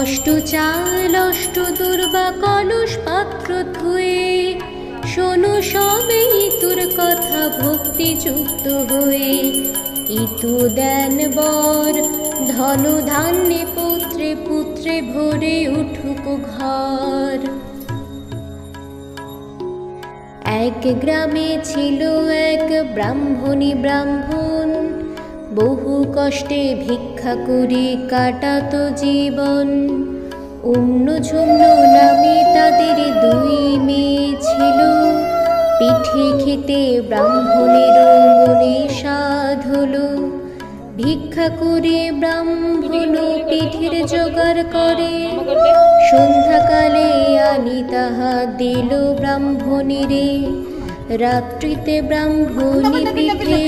অষ্ট চাল অষ্ট দুর্বা কলস পাত্র ধুয়ে শোনো সবে তোর কথা ভক্তি যুক্ত হয়ে। ইতু দেন বর ধন ধান্যে পুত্রে পুত্রে ভরে উঠুক ঘর। এক গ্রামে ছিল এক ব্রাহ্মণী ব্রাহ্মণ, বহু কষ্টে ভিক্ষা করে কাটাতো জীবন। অন্য ঝুমন নামে তাদের দুই মেয়ে ছিল, পিঠে খেতে ব্রাহ্মণের মনে সাধ হলো। ভিক্ষা করে ব্রাহ্মণ পিঠের জোগাড় করে, সন্ধ্যাকালে আনি তাহা দিল ব্রাহ্মণীরে। রাত্রিতে ব্রাহ্মণী পিঠে